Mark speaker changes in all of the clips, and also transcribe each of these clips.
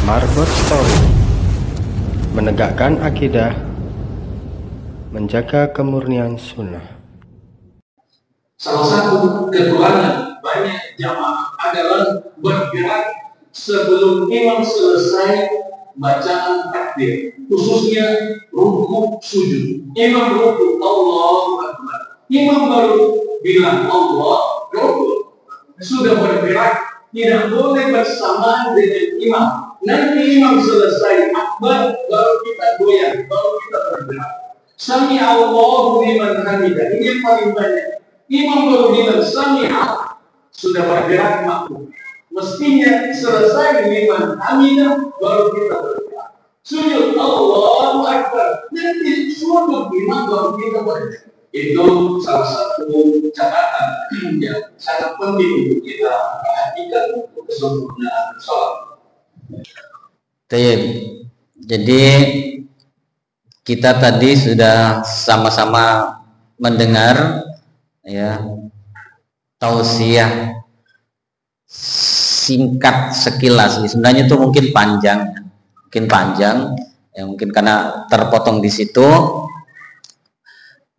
Speaker 1: Marbot Story, menegakkan akidah, menjaga kemurnian sunnah.
Speaker 2: Salah satu kekurangan banyak jamaah adalah bergerak sebelum imam selesai bacaan takbir, khususnya rukuk sujud. Imam rukuk, Allahu Akbar, imam baru bilang Allah, rukuk, sudah bergerak, tidak boleh bersamaan dengan imam. Nanti imam selesai akbar, baru kita goyang, baru kita bergerak. Sami Allahu liman hamidah, ini yang paling banyak. Imam baru bilang sami Allah, sudah bergerak makmum. Mestinya selesai liman hamidah, baru kita bergerak. Sujud Allahu Akbar, nanti sujud imam baru kita bergerak. Itu salah satu catatan yang sangat penting untuk kita perhatikan untuk kesempurnaan sholat.
Speaker 3: Jadi kita tadi sudah sama-sama mendengar ya tausiah singkat sekilas. Sebenarnya itu mungkin panjang ya, mungkin karena terpotong di situ.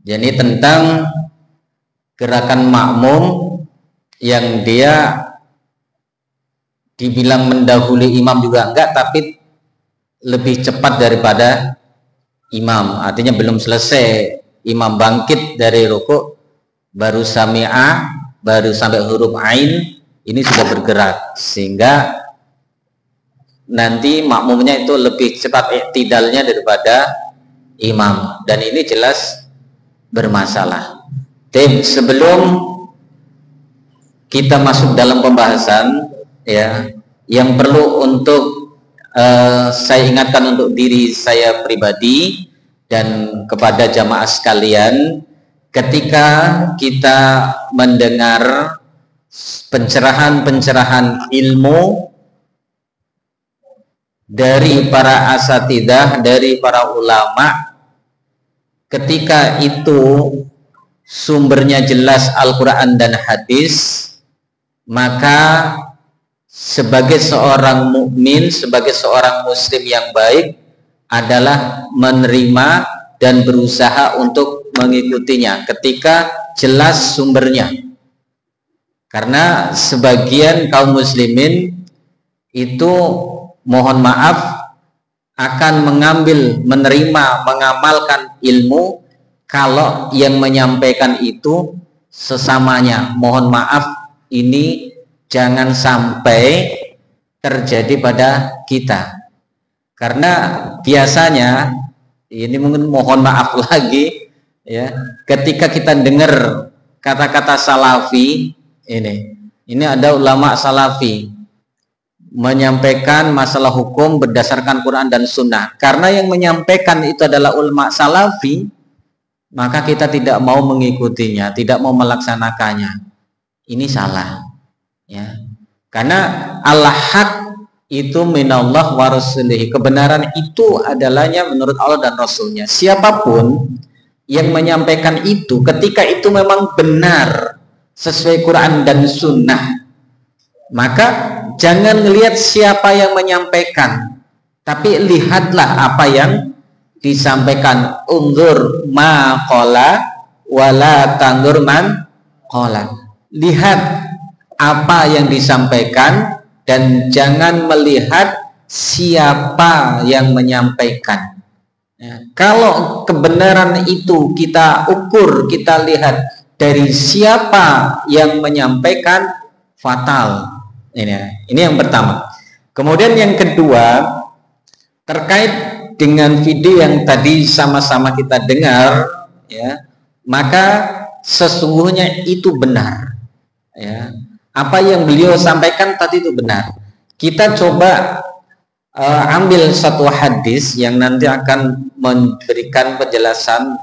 Speaker 3: Jadi tentang gerakan makmum yang dia dibilang mendahului imam juga enggak, tapi lebih cepat daripada imam. Artinya belum selesai imam bangkit dari rukuk, baru sami'a, baru sampai huruf ain, ini sudah bergerak, sehingga nanti makmumnya itu lebih cepat iktidalnya daripada imam, dan ini jelas bermasalah. Sebelum kita masuk dalam pembahasan ya, yang perlu untuk saya ingatkan untuk diri saya pribadi dan kepada jamaah sekalian, ketika kita mendengar pencerahan-pencerahan ilmu dari para asatidah, dari para ulama, ketika itu sumbernya jelas Al-Quran dan hadis, maka sebagai seorang mukmin, sebagai seorang muslim yang baik adalah menerima dan berusaha untuk mengikutinya ketika jelas sumbernya. Karena sebagian kaum muslimin itu, mohon maaf, akan mengambil, menerima, mengamalkan ilmu kalau yang menyampaikan itu sesamanya. Mohon maaf, ini jangan sampai terjadi pada kita. Karena biasanya, ini mungkin mohon maaf lagi ya, ketika kita dengar kata-kata salafi, ini ada ulama salafi menyampaikan masalah hukum berdasarkan Quran dan Sunnah. Karena yang menyampaikan itu adalah ulama salafi, maka kita tidak mau mengikutinya, tidak mau melaksanakannya. Ini salah ya. Karena al-haq itu minallah wa rasulih, kebenaran itu adalahnya menurut Allah dan Rasulnya. Siapapun yang menyampaikan itu, ketika itu memang benar sesuai Quran dan Sunnah, maka jangan melihat siapa yang menyampaikan, tapi lihatlah apa yang disampaikan. Unzur ma qala wala tanzur man qala. Lihat apa yang disampaikan dan jangan melihat siapa yang menyampaikan ya. Kalau kebenaran itu kita ukur, kita lihat dari siapa yang menyampaikan, fatal. Ini yang pertama. Kemudian yang kedua, terkait dengan video yang tadi sama-sama kita dengar ya, maka sesungguhnya itu benar ya. Apa yang beliau sampaikan tadi itu benar. Kita coba ambil satu hadis yang nanti akan memberikan penjelasan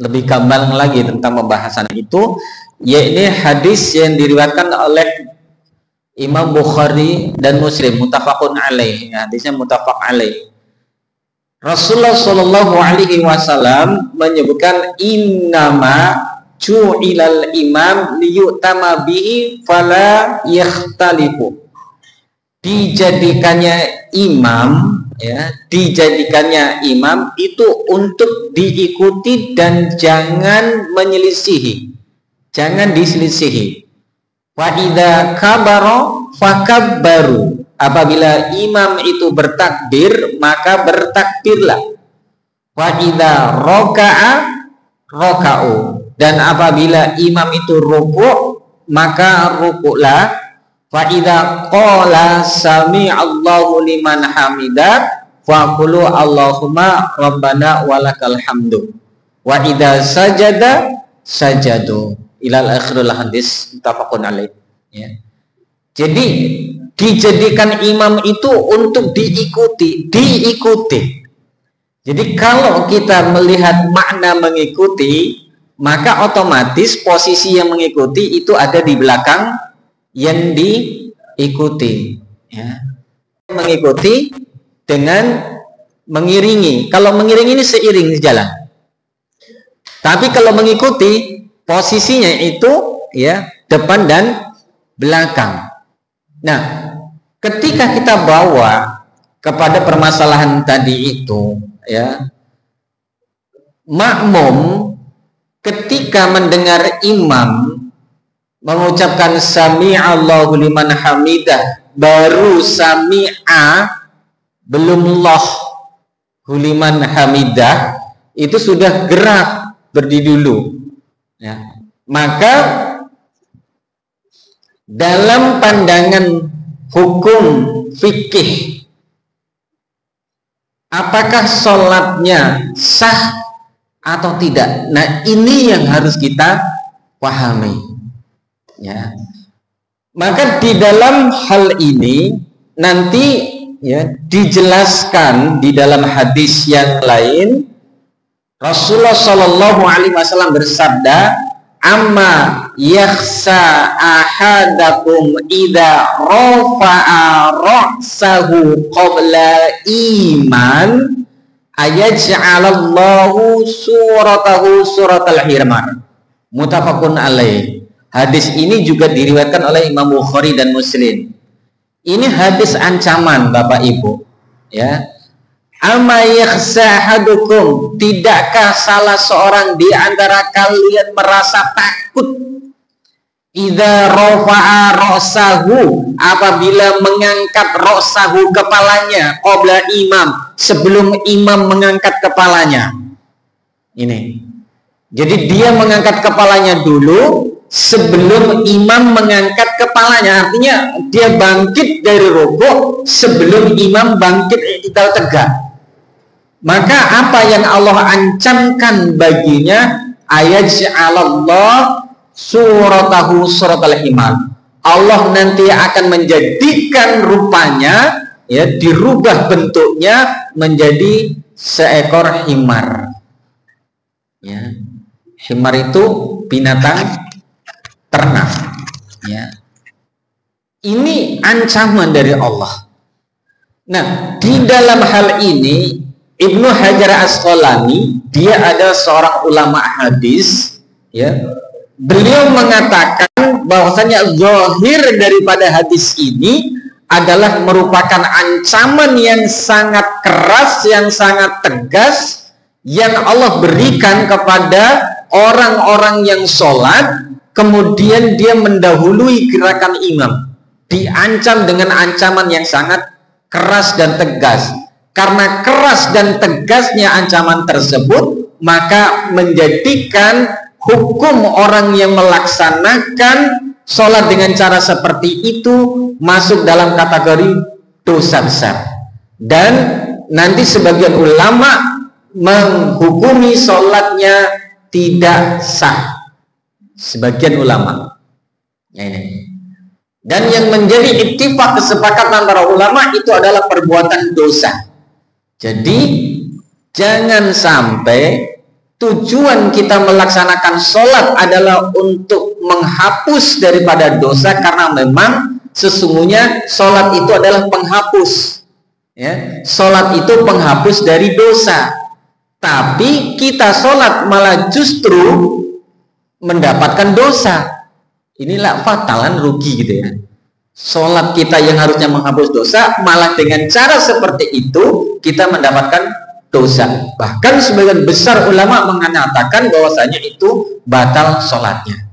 Speaker 3: lebih gamblang lagi tentang pembahasan itu, yaitu hadis yang diriwayatkan oleh Imam Bukhari dan Muslim, muttafaqun alaih. Hadisnya muttafaq alaih. Rasulullah Shallallahu Alaihi Wasallam menyebutkan, innama ju'ilal imam liyu'tama bihi fala yakhtalifu. dijadikannya imam, ya, dijadikannya imam itu untuk diikuti dan jangan menyelisihi, jangan diselisihi. Wa idza kabaro fakabbaru, apabila imam itu bertakbir maka bertakbirlah. Wa idza raka'a raka'u, dan apabila imam itu rukuk maka rukuklah. Wa idza qala sami'allahu liman hamidah faqulu Allahumma rabbana walakal hamdu. Wa idza sajada sajadu ilal akhirul hadis muttafaqun alaih, ya. Jadi dijadikan imam itu untuk diikuti. Jadi kalau kita melihat makna mengikuti, maka otomatis posisi yang mengikuti itu ada di belakang yang diikuti, ya. Mengikuti dengan mengiringi. Kalau mengiringi ini seiring jalan. Tapi kalau mengikuti posisinya itu, ya, depan dan belakang. Nah, ketika kita bawa kepada permasalahan tadi itu, ya, makmum ketika mendengar imam mengucapkan sami'allahu liman hamidah, baru sami'a, belum lahu liman hamidah, itu sudah gerak berdiri dulu, ya. Maka dalam pandangan hukum fikih, apakah sholatnya sah atau tidak? Nah, ini yang harus kita pahami, ya. Maka di dalam hal ini nanti, ya, dijelaskan di dalam hadis yang lain. Rasulullah Shallallahu Alaihi Wasallam bersabda, "Amma yakhsa ahadakum idza rafa'a ra'sahu qabla iman ayaj'alallahu suratahu suratal hirmar." Muttafaqun alaih. Hadis ini juga diriwayatkan oleh Imam Bukhari dan Muslim. Ini hadis ancaman, Bapak Ibu, ya. Amma yakhsa ahadukum, tidakkah salah seorang di antara kalian merasa takut idza rafa'a ra'sahu, apabila mengangkat ra'sahu, kepalanya, qabla imam, sebelum imam mengangkat kepalanya. Ini. Jadi dia mengangkat kepalanya dulu sebelum imam mengangkat kepalanya. Artinya dia bangkit dari rukuk sebelum imam bangkit i'tidal tegak. Maka apa yang Allah ancamkan baginya, ayaj'alallah suratahu suratal himar. Allah nanti akan menjadikan rupanya, ya, dirubah bentuknya menjadi seekor himar. Ya. Himar itu binatang ternak, ya. Ini ancaman dari Allah. Nah, di dalam hal ini Ibnu Hajar Asqalani, dia adalah seorang ulama hadis, ya. Beliau mengatakan bahwasanya zahir daripada hadis ini adalah merupakan ancaman yang sangat keras, yang sangat tegas, yang Allah berikan kepada orang-orang yang sholat kemudian dia mendahului gerakan imam. Diancam dengan ancaman yang sangat keras dan tegas. Karena keras dan tegasnya ancaman tersebut, maka menjadikan hukum orang yang melaksanakan sholat dengan cara seperti itu masuk dalam kategori dosa besar. Dan nanti sebagian ulama menghukumi sholatnya tidak sah. Sebagian ulama. Dan yang menjadi ittifaq kesepakatan antara ulama itu adalah perbuatan dosa. Jadi jangan sampai tujuan kita melaksanakan sholat adalah untuk menghapus daripada dosa, karena memang sesungguhnya sholat itu adalah penghapus, ya. Sholat itu penghapus dari dosa. Tapi kita sholat malah justru mendapatkan dosa. Inilah fatalan, rugi gitu, ya. sholat kita yang harusnya menghapus dosa, malah dengan cara seperti itu kita mendapatkan dosa. Bahkan sebagian besar ulama mengatakan bahwasanya itu batal sholatnya.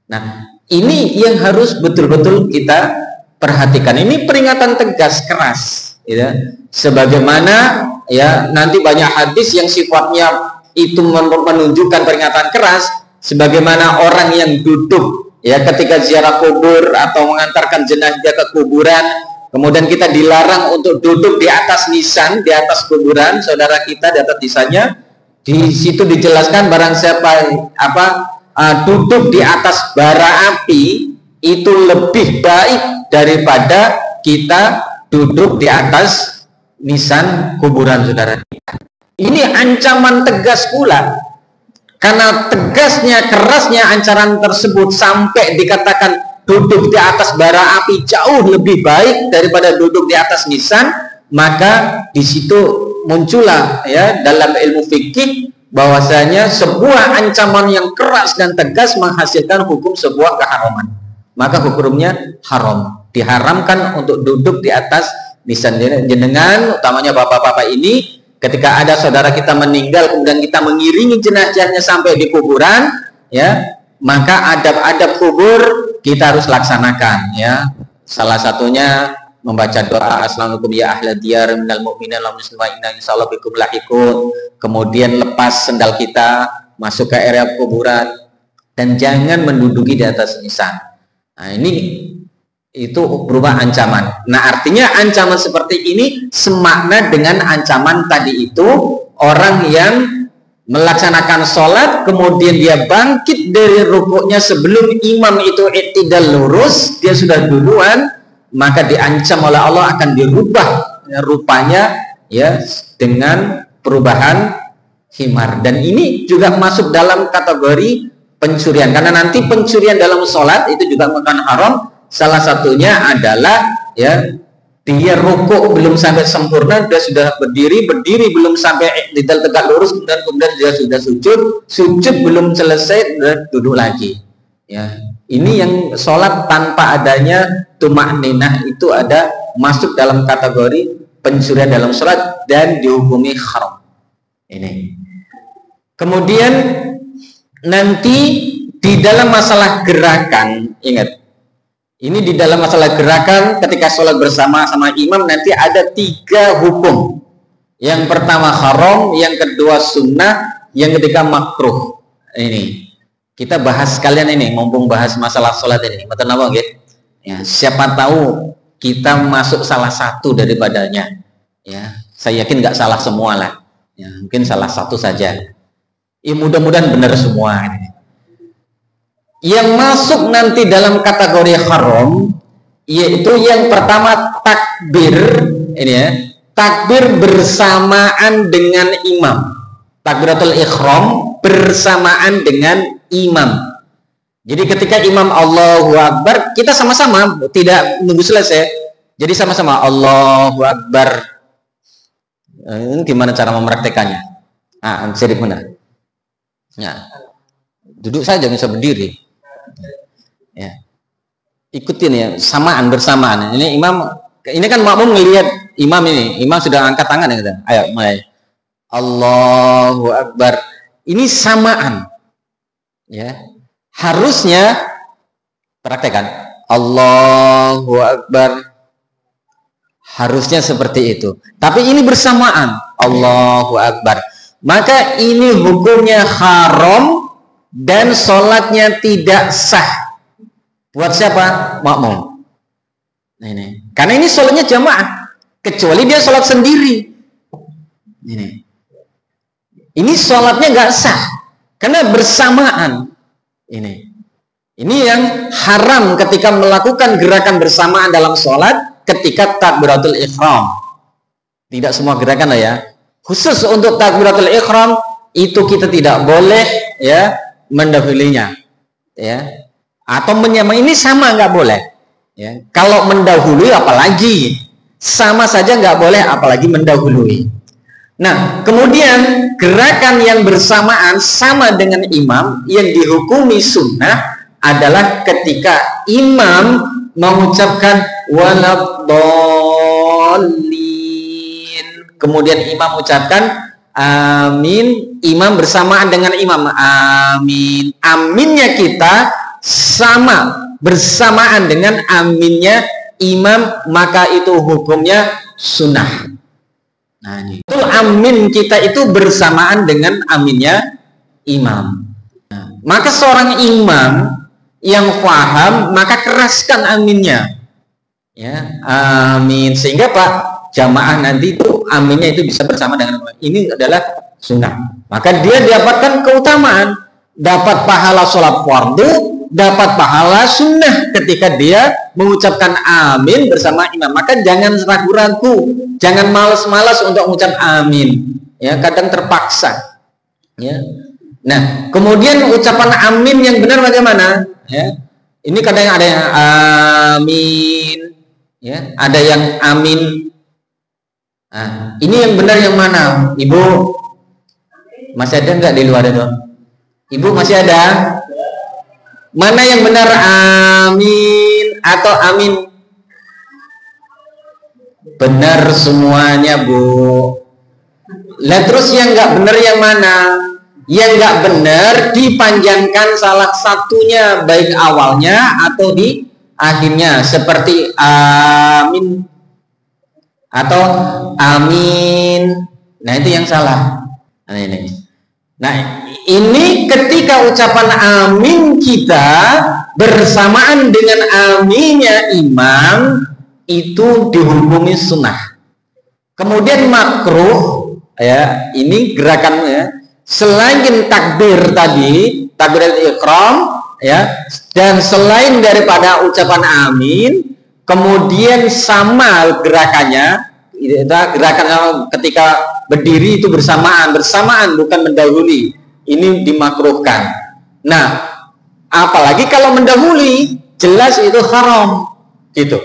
Speaker 3: Nah, ini yang harus betul-betul kita perhatikan. Ini peringatan tegas, keras, ya. Sebagaimana ya nanti banyak hadis yang sifatnya itu menunjukkan peringatan keras, sebagaimana orang yang duduk ya ketika ziarah kubur atau mengantarkan jenazah ke kuburan, kemudian kita dilarang untuk duduk di atas nisan, di atas kuburan saudara kita, di atas nisannya. Di situ dijelaskan barang siapa duduk di atas bara api itu lebih baik daripada kita duduk di atas nisan kuburan saudara kita. Ini ancaman tegas pula. Karena tegasnya, kerasnya ancaman tersebut sampai dikatakan duduk di atas bara api jauh lebih baik daripada duduk di atas nisan, maka di situ muncullah ya dalam ilmu fikih bahwasanya sebuah ancaman yang keras dan tegas menghasilkan hukum sebuah keharaman. Maka hukumnya haram, diharamkan untuk duduk di atas nisan. Jenengan, utamanya bapak-bapak ini, ketika ada saudara kita meninggal kemudian kita mengiringi jenazahnya sampai di kuburan, ya, maka adab-adab kubur kita harus laksanakan, ya. Salah satunya membaca doa assalamualaikum ya ahla diyar minal mu'minin wal muslimin inna insyaallah bikum lahiqun. Kemudian lepas sendal kita, masuk ke area kuburan dan jangan menduduki di atas nisan. Nah, ini itu berupa ancaman. Nah, artinya ancaman seperti ini semakna dengan ancaman tadi itu, orang yang melaksanakan sholat kemudian dia bangkit dari rukuknya sebelum imam itu i'tidal lurus, dia sudah duluan, maka diancam oleh Allah akan dirubah ya, rupanya ya dengan perubahan himar. Dan ini juga masuk dalam kategori pencurian, karena nanti pencurian dalam sholat itu juga bukan haram. Salah satunya adalah ya dia rukuk belum sampai sempurna, dia sudah berdiri belum sampai i'tidal tegak lurus, kemudian dia sudah sujud belum selesai, duduk lagi. Ya, ini yang sholat tanpa adanya tumakninah itu ada masuk dalam kategori pencurian dalam sholat dan dihukumi haram. Ini. Kemudian nanti di dalam masalah gerakan, ingat. Ini di dalam masalah gerakan ketika sholat bersama sama imam nanti ada 3 hukum. Yang pertama haram, yang kedua sunnah, yang ketiga makruh. Ini kita bahas sekalian ini, mumpung bahas masalah sholat ini. Betul apa nggih? Ya, siapa tahu kita masuk salah satu daripadanya. Ya, saya yakin nggak salah semua lah. Ya, mungkin salah satu saja. Ya, mudah-mudahan benar semua. Yang masuk nanti dalam kategori haram yaitu yang pertama takbir, ini ya, takbir bersamaan dengan imam, takbiratul ihram bersamaan dengan imam. Jadi ketika imam Allahu Akbar, kita sama-sama, tidak nunggu selesai, jadi sama-sama Allahu Akbar. Ini gimana cara mempraktekannya? Jadi benar ya, duduk saja, bisa berdiri ya, ikutin ya, samaan bersamaan. Ini imam, ini kan makmum ngelihat imam, ini imam sudah angkat tangan ya, ayo mulai Allahu Akbar, ini samaan ya, harusnya praktekan Allahu Akbar, harusnya seperti itu, tapi ini bersamaan Allahu Akbar, maka ini hukumnya haram dan sholatnya tidak sah. Buat siapa? Makmum. Nah, ini. Karena ini sholatnya jamaah, kecuali dia sholat sendiri. Ini sholatnya nggak sah karena bersamaan. Ini yang haram ketika melakukan gerakan bersamaan dalam sholat ketika takbiratul ihram. Tidak semua gerakan lah ya. Khusus untuk takbiratul ihram itu kita tidak boleh ya mendahulunya, ya, atau menyamai, ini sama nggak boleh. Ya, kalau mendahului apalagi, sama saja nggak boleh, apalagi mendahului. Nah, kemudian gerakan yang bersamaan sama dengan imam yang dihukumi sunnah adalah ketika imam mengucapkan waladhdallin, kemudian imam ucapkan amin, imam bersamaan dengan imam amin, aminnya kita sama bersamaan dengan aminnya imam, maka itu hukumnya sunnah. Nah, itu amin kita itu bersamaan dengan aminnya imam. Nah, maka seorang imam yang paham, maka keraskan aminnya, ya, amin, sehingga Pak jamaah nanti itu aminnya itu bisa bersama dengan ini adalah sunnah. Maka dia dapatkan keutamaan, dapat pahala sholat fardu, dapat pahala sunnah ketika dia mengucapkan amin bersama imam. Maka jangan ragu-ragu, jangan malas-malas untuk mengucap amin, ya, kadang terpaksa, ya. Nah, kemudian ucapan amin yang benar bagaimana, ya? Ini kadang ada yang amin, ya, ada yang amin. Nah, ini yang benar yang mana, Ibu? Masih ada nggak di luar itu? Ibu masih ada? Mana yang benar, amin atau amin? Benar semuanya, Bu. Lah terus yang nggak benar yang mana? Yang nggak benar dipanjangkan salah satunya, baik awalnya atau di akhirnya, seperti amin atau amin. Nah, itu yang salah. Nah, ini. Nah, ini ketika ucapan amin kita bersamaan dengan aminnya imam, itu dihukumi sunnah. Kemudian makruh, ya, ini gerakannya selain takbir tadi, takbiratul ihram, ya, dan selain daripada ucapan amin, kemudian sama gerakannya, gerakan ketika berdiri itu bersamaan bukan mendahului. Ini dimakruhkan. Nah, apalagi kalau mendahului, jelas itu haram, gitu,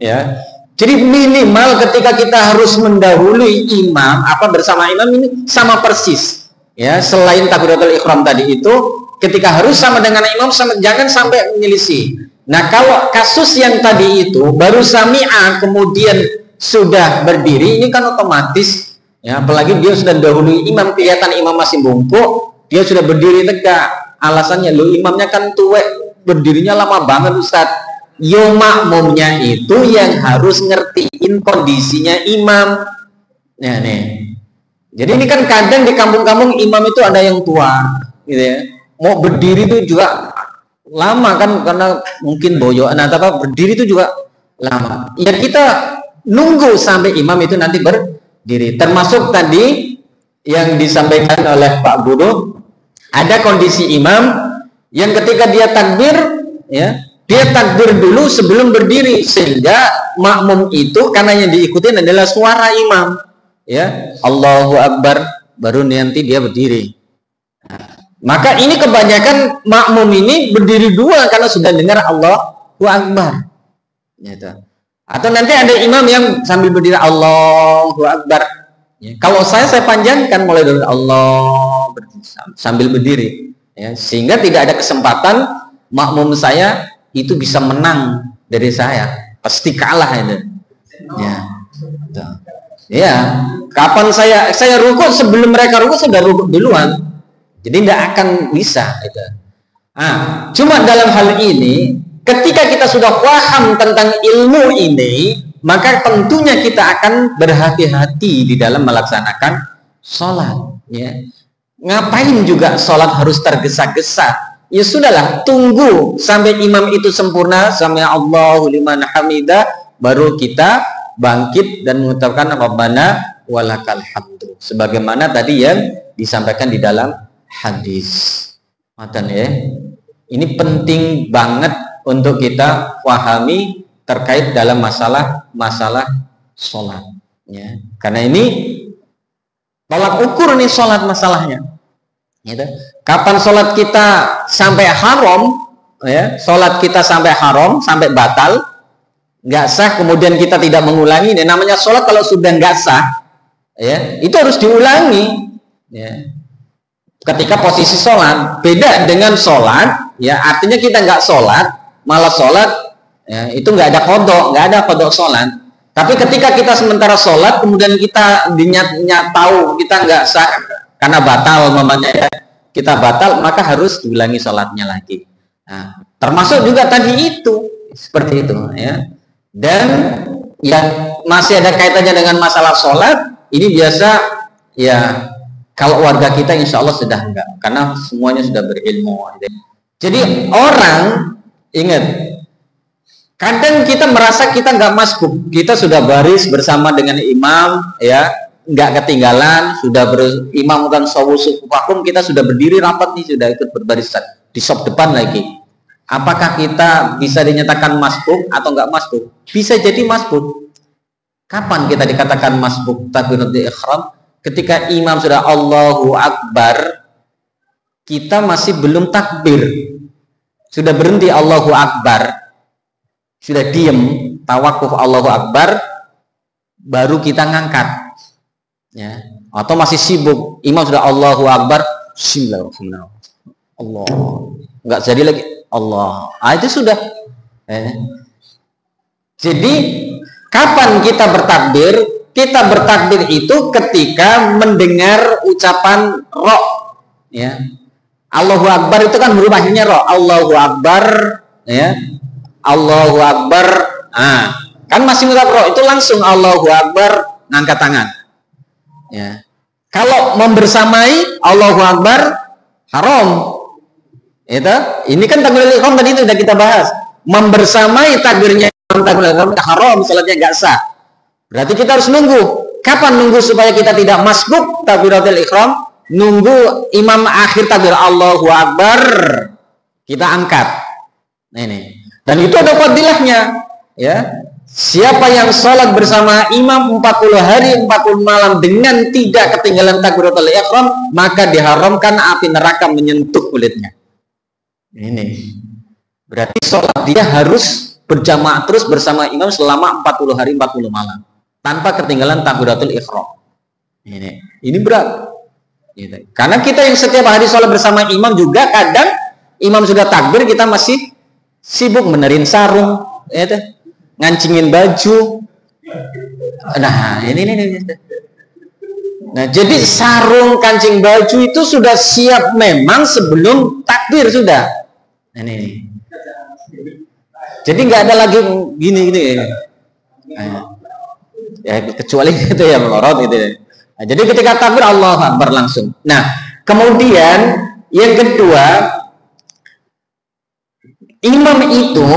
Speaker 3: ya. Jadi minimal ketika kita harus mendahului imam, bersama imam, ini sama persis, ya. Selain takbiratul ihram tadi itu, ketika harus sama dengan imam, jangan sampai menyelisih. Nah, kalau kasus yang tadi itu baru sami'ah kemudian sudah berdiri, ini kan otomatis, ya, apalagi dia sudah dahului imam, kelihatan imam masih bungkuk, dia sudah berdiri tegak. Alasannya, lo imamnya kan tuwek, berdirinya lama banget, Ustaz. Yo, makmumnya itu yang harus ngertiin kondisinya imam. Nah, nih. Jadi ini kan kadang di kampung-kampung imam itu ada yang tua, gitu ya. Mau berdiri itu juga lama kan, karena mungkin boyoan atau apa, berdiri itu juga lama. Ya, kita nunggu sampai imam itu nanti berdiri. Termasuk tadi yang disampaikan oleh Pak Guru, ada kondisi imam yang ketika dia takbir, ya, dia takbir dulu sebelum berdiri, sehingga makmum itu karena yang diikutin adalah suara imam, ya, Allahu Akbar, baru nanti dia berdiri. Maka ini kebanyakan makmum ini berdiri dua karena sudah dengar Allahu Akbar, gitu. Atau nanti ada imam yang sambil berdiri Allahu Akbar, ya. Kalau saya panjangkan mulai dari Allah sambil berdiri, ya, sehingga tidak ada kesempatan makmum saya itu bisa menang dari saya, pasti kalah itu, ya. Ya, kapan saya rukuk sebelum mereka rukuk, sudah rukuk duluan, jadi tidak akan bisa itu. Nah, cuma dalam hal ini, ketika kita sudah paham tentang ilmu ini, maka tentunya kita akan berhati-hati di dalam melaksanakan sholat, ya. Ngapain juga sholat harus tergesa-gesa? Ya sudahlah, tunggu sampai imam itu sempurna, sampai Allahu liman hamidah, baru kita bangkit dan mengucapkan Rabbana walakal hamdu, sebagaimana tadi yang disampaikan di dalam hadis. Matan, ya. Ini penting banget untuk kita pahami terkait dalam masalah sholat, ya. Karena ini tolak ukur nih sholat masalahnya, gitu. Kapan sholat kita sampai haram, ya, sholat kita sampai haram, sampai batal, nggak sah, kemudian kita tidak mengulangi. Ini namanya sholat kalau sudah nggak sah, ya, itu harus diulangi, ya. Ketika posisi sholat beda dengan sholat, ya, artinya kita nggak sholat malah sholat, Ya, itu nggak ada kodok sholat. Tapi ketika kita sementara sholat, kemudian kita tahu kita nggak sah karena batal, mamanya kita batal, maka harus diulangi sholatnya lagi. Nah, termasuk juga tadi itu seperti itu, ya. Dan yang masih ada kaitannya dengan masalah sholat, ini biasa ya. Kalau warga kita insya Allah sudah enggak, karena semuanya sudah berilmu. Jadi orang ingat. Kadang kita merasa kita nggak masbuk, kita sudah baris bersama dengan imam, ya, nggak ketinggalan, sudah imam kan sawusufakum, kita sudah berdiri rapat nih, sudah ikut berbarisan di sop depan lagi. Apakah kita bisa dinyatakan masbuk atau nggak masbuk? Bisa jadi masbuk. Kapan kita dikatakan masbuk takbiratul ihram? Ketika imam sudah Allahu Akbar, kita masih belum takbir, sudah berhenti Allahu Akbar. Sudah diem, tawakuf Allahu Akbar, baru kita ngangkat, ya. Atau masih sibuk, imam sudah Allahu Akbar, Bismillahirrahmanirrahim, Allah, nggak jadi lagi Allah, itu sudah. Jadi kapan kita bertakbir? Kita bertakbir itu ketika mendengar ucapan ro, ya. Allahu Akbar itu kan huruf akhirnya ro, Allahu Akbar, ya. Allahu Akbar, kan masih ngucap roh, itu langsung Allahu Akbar, ngangkat tangan. Ya. Kalau membersamai Allahu Akbar haram. Ini kan takbiratul ihram tadi itu sudah kita bahas. Membersamai takbirnya takbiratul ihram haram, salatnya nggak sah. Berarti kita harus nunggu. Kapan nunggu supaya kita tidak masbuk takbiratul ihram? Nunggu imam akhir takbir Allahu Akbar, kita angkat. Ini. Dan itu ada fadilahnya, ya. Siapa yang sholat bersama imam 40 hari 40 malam dengan tidak ketinggalan takbiratul ihram, maka diharamkan api neraka menyentuh kulitnya. Ini berarti sholat dia harus berjamaah terus bersama imam selama 40 hari 40 malam tanpa ketinggalan takbiratul ihram. Ini berat. Gitu. Karena kita yang setiap hari sholat bersama imam juga kadang imam sudah takbir, kita masih sibuk benerin sarung, ya, ngancingin baju. Nah, ini. Nah, jadi sarung, kancing baju itu sudah siap memang sebelum takbir sudah. Ini. Jadi nggak ada lagi gini. Nah, ya kecuali itu ya melorot gitu. Nah, jadi ketika takbir Allahu Akbar langsung. Nah, kemudian yang kedua, imam itu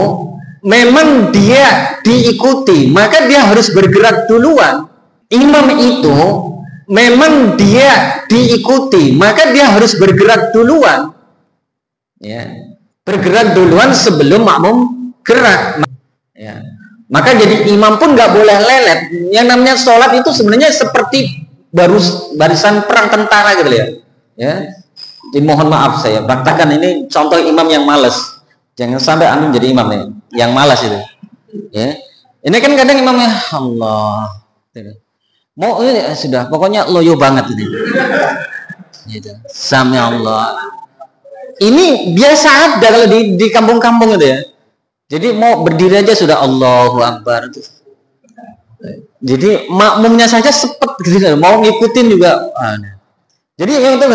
Speaker 3: memang dia diikuti, maka dia harus bergerak duluan. Imam itu memang dia diikuti, maka dia harus bergerak duluan. Ya, bergerak duluan sebelum makmum gerak. Ya. Maka jadi imam pun nggak boleh lelet. Yang namanya sholat itu sebenarnya seperti barisan perang tentara gitu ya. Ya. Jadi mohon maaf saya praktekkan ini contoh imam yang malas. Jangan sampai anu jadi imam nih, yang malas itu. Ya. Ini kan kadang imamnya Allah. Mau ini sudah, pokoknya loyo banget ini. Gitu. Sami Allah. Ini biasa ada kalau di kampung-kampung itu ya. Jadi mau berdiri aja sudah Allahu Akbar. Jadi makmumnya saja sepet gitu, mau ngikutin juga. Jadi yang itu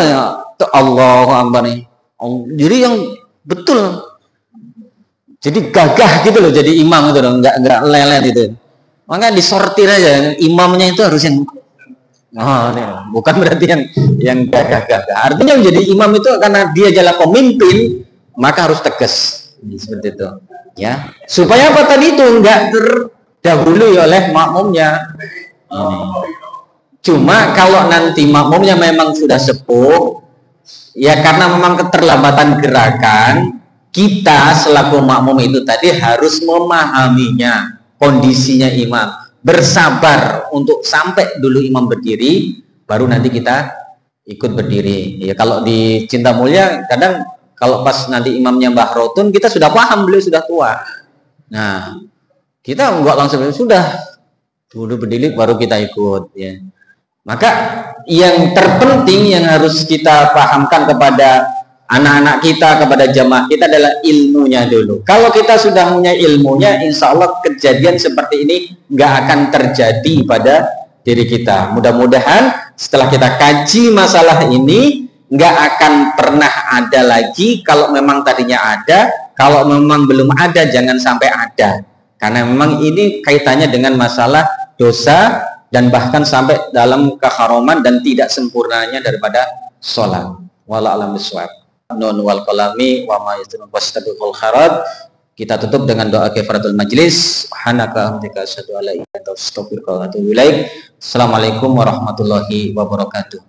Speaker 3: Allahu Akbar nih. Jadi yang betul. Jadi gagah gitu loh jadi imam itu loh, nggak lelet gitu. Maka disortir aja imamnya itu harus yang bukan berarti yang gagah-gagah. Artinya menjadi imam itu karena dia adalah pemimpin, maka harus tegas seperti itu. Ya, supaya apa tadi itu nggak terdahului oleh makmumnya. Cuma kalau nanti makmumnya memang sudah sepuh, ya karena memang keterlambatan gerakan, kita selaku makmum itu tadi harus memahaminya, kondisinya imam, bersabar untuk sampai dulu imam berdiri, baru nanti kita ikut berdiri. Ya kalau di Cinta Mulia kadang kalau pas nanti imamnya Mbah Rotun kita sudah paham, beliau sudah tua. Nah, kita enggak langsung sudah dulu berdiri baru kita ikut ya. Maka yang terpenting yang harus kita pahamkan kepada anak-anak kita, kepada jamaah kita adalah ilmunya dulu. Kalau kita sudah punya ilmunya, insya Allah kejadian seperti ini nggak akan terjadi pada diri kita. Mudah-mudahan setelah kita kaji masalah ini, nggak akan pernah ada lagi. Kalau memang tadinya ada, kalau memang belum ada, jangan sampai ada. Karena memang ini kaitannya dengan masalah dosa dan bahkan sampai dalam keharuman dan tidak sempurnanya daripada sholat. Wallahu a'lam bishawab. Nun wal qalami wa ma yastunun wastabiqul khairat. Kita tutup dengan doa kifaratul majlis. Subhanaka hamdika asyhadu an la ilaha illa anta astaghfiruka wa atubu ilaik. Assalamualaikum warahmatullahi wabarakatuh.